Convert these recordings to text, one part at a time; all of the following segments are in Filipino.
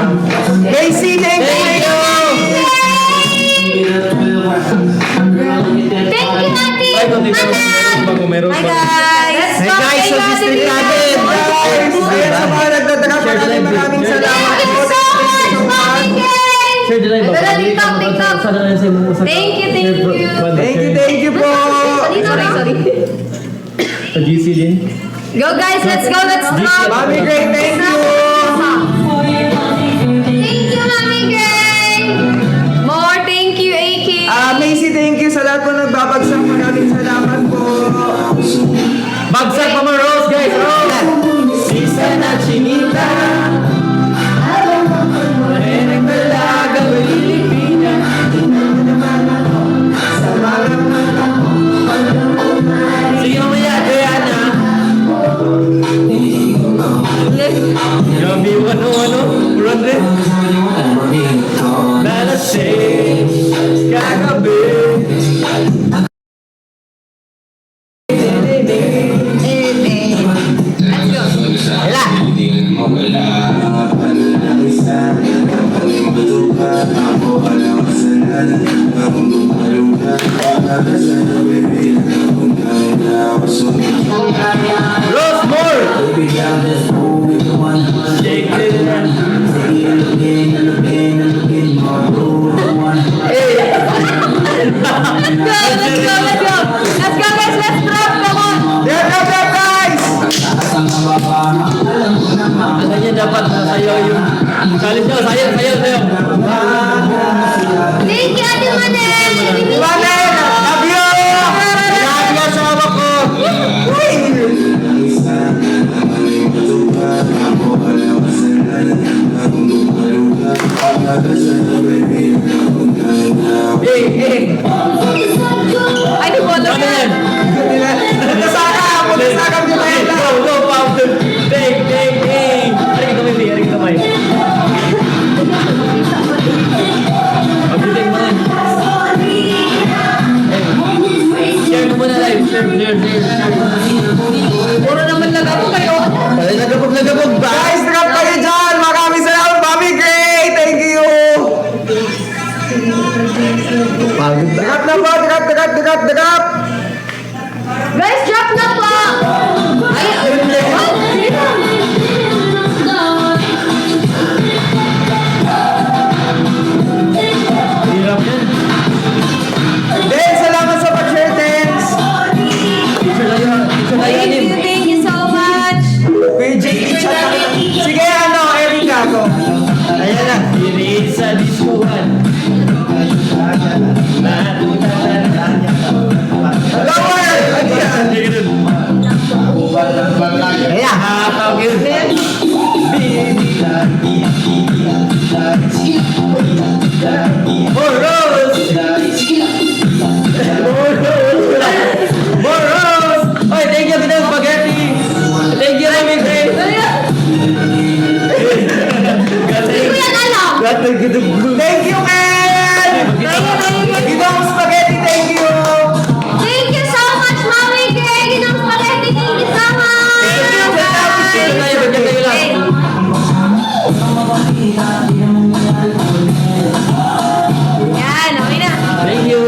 Macy, thank you! Thank you, Ate! Hi guys! Hey guys, sa district natin! Guys! Ayan sa mga nagdadrop, maraming salamat Thank you po. so much, Mommy Gay! Share the live. Dala, TikTok. Thank you. Thank you po! Sorry. Sa GC din. Go guys, let's go, let's drop! Mami Gray, thank you! Thank you, Mommy Gay! More, thank you, AK! Macy, thank you sa lahat po nagbabagsak. Maraming salamat po. Bagsak pa mga Rose, guys. Rose! Sisa na chinita. Mareneng dalaga, Pilipina. Sa mga mata. Sige mamaya, Diana. Grabe yung ano, Rodre. Nalasing, kagabi. Rose more! Shake it Let's go guys, let's drop! Come on! Drop, guys! Ano niya dapat sayo yung salim nyo, sayo. Thank you, Ate Manel! Mami, love you! Love you sa hawak ko! Ay, di po, Ano yan? Nasakam din na yan. Go, Fountain. Take. Aring kamay. Pag-take mo rin. Share mo muna live. Share. puro naman lagabo kayo. Nagabog ba? Guys, drop kayo dyan! Maraming salamat, Mami Gray! Thank you! Drop na po! Drop! Guys, drop na po! Ay, Hirap yan. Ben, salamat sa pag-share, thanks! thank you so much! PJ, chat na kita. Sige, Erika, go. Ayan na. Diriin sa diskuhan. Lower! Ano yan? Ayan. Tawag yun. More Rose! More Rose! Oy, thank you, Pinang Spaghetti! Thank you, Mami Grace! Hindi ko yan alam! Thank you, Ken! Gidong Spaghetti, thank you! Thank you so much, Mommy Gay! Ginang spaghetti, thank you so much! Bagyan kayo lang. Yan, okay na. Thank you!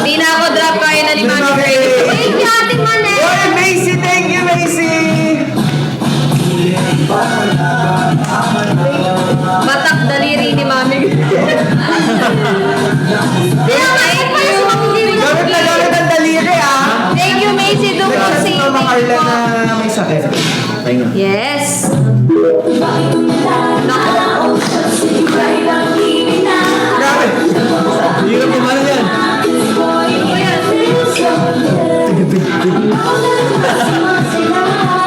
Hindi na ako drop kaya na ni Mommy Gay. Thank you, Ate Manel! Oy, Macy, thank you, Macy! Batak daliri ni Mommy Gay. Thank you! Gamit na gamit ang daliri, ah! Thank you, Macy. Nagsasabi Thank pa Mama Carla you. na may sakit. Yes. Grabe! Hirap yung ano yan.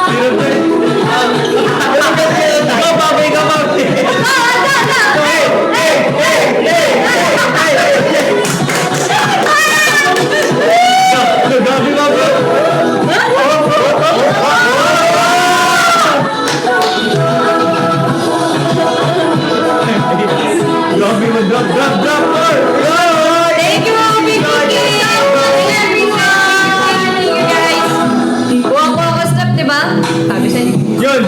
Hirap na yun. Go, Papi, go, Papi! Gabi, Papi! Gabi mo, drop more! Thank you, Mommy Cookie. Everyone. Thank you, guys. Kuha ko ako step, di ba? Sabi sa'yo. Yun!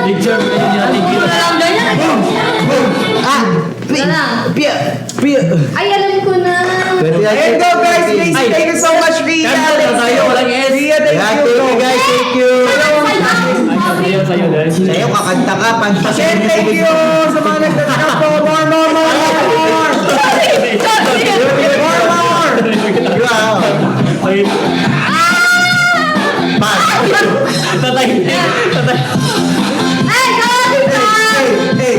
Picture mo yun natin. Wala lang ganyan. Ah! Pia! Pia! Ay, alam ko na. And go guys, please. Ay. Thank you so much, Ria. Cancel na tayo, walang S. Ria, thank you. Guys, thank you. Sa'yo, guys. Sa'yo, kakanta ka. Pantasin. Thank you sa mga nagtatanong po. More. Ay, Pass. tatay. Tatay. Ay, sorry ka. Hey.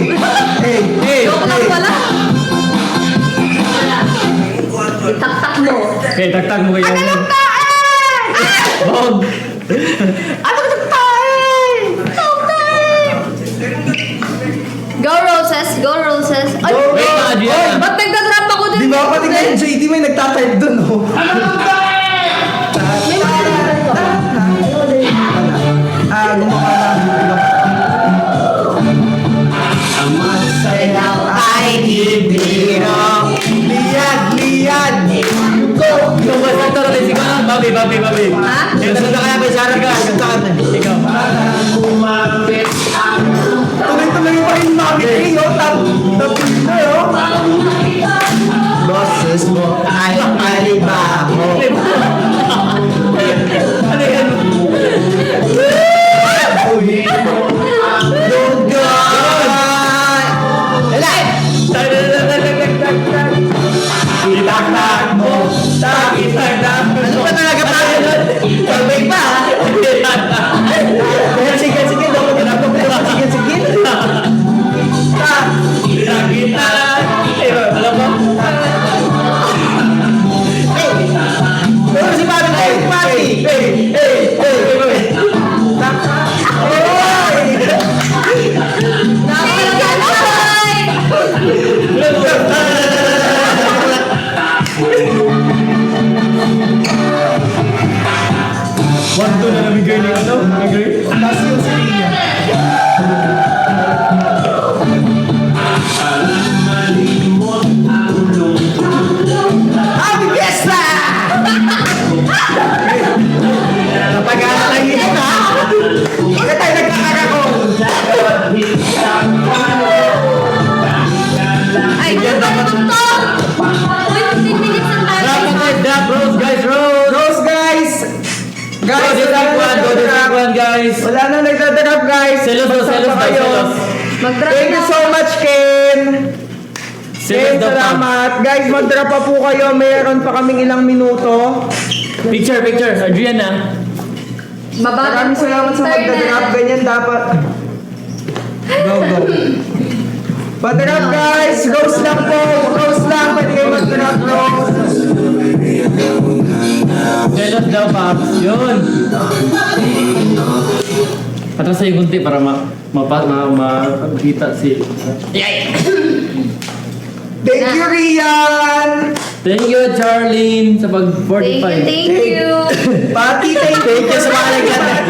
Joke lang pala. Itaktak mo. Okay, tagtag mo kayo. Tagalog tayo! Bog. Ano ka tayo? Go Roses, go Roses. Ay, Wait, Adriana. ba't nagdadrop ako dun? Di ba pati kayo JD may nagtatype dun, oh? Gumawa Sayaw ay ibiro. Liyad. Ikaw ba sa taro din sigaw? Babi. Ha? Kanta kaya ba Sarah ka? Kanta ka na. Ikaw. Tuloy-tuloy pa rin marketing, oh. Tapos oh. Boses mo ay alibaho. Ano yan? Itaktak mo. Itaktak mo. Ano ba talaga pa? Pag-break pa, ha? Sige. Sige. Kita. Alam mo? Pero si Parang Pati. One, two na namigay ni ano? Namigay? Tapos yung si Ria. Happy Fiesta! Napag-aalang ito na. Bakit tayo nagkakako? Ay, ganda naman to! Uy, 15 minutes na tayo. Drop, Rose, guys, Rose! Rose, guys! Go to take one, guys! Wala na nagdadrop, guys. Selos daw, Basta selos pa daw, kayo. selos. Mag-drop Thank you na. so much, Ken. Selos Ken, daw pa. salamat. Guys, mag-drop pa po kayo. Mayroon pa kaming ilang minuto. Picture, Adriana. Mabagal Maraming po salamat yung sa mag-drop. internet. Ganyan dapat. Go. Pa-drop, guys. Rose lang po. Rose lang. Pwede kayo mag-drop, Rose. Selos daw, Paps. Yun. Patras sa'yo kunti para makita si... Thank you, Rian. Thank you, Charlene, sa pag-45. Thank you. Pati, thank you sa mga nagdadrop.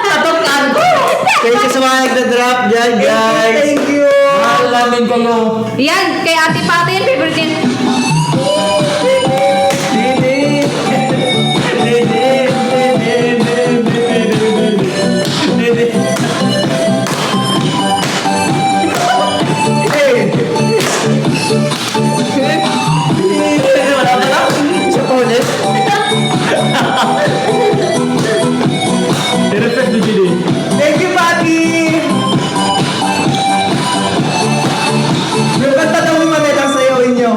Tatukan ko. Thank you sa mga nagdadrop dyan, guys. Thank you. Mahal namin kayo. Yan, kay Ate Pati yan, favorite yan. I-refresh mo, Judy. Thank you, Pati. Yung kanta daw ni Manila sa'yo inyo.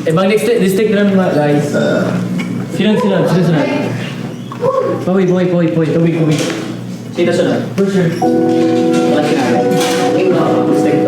Ibang district lang mga guys. Sino sunod? Poy. Tubig. Sino sunod? For sure. Wala sinabi. Ikaw, mistake.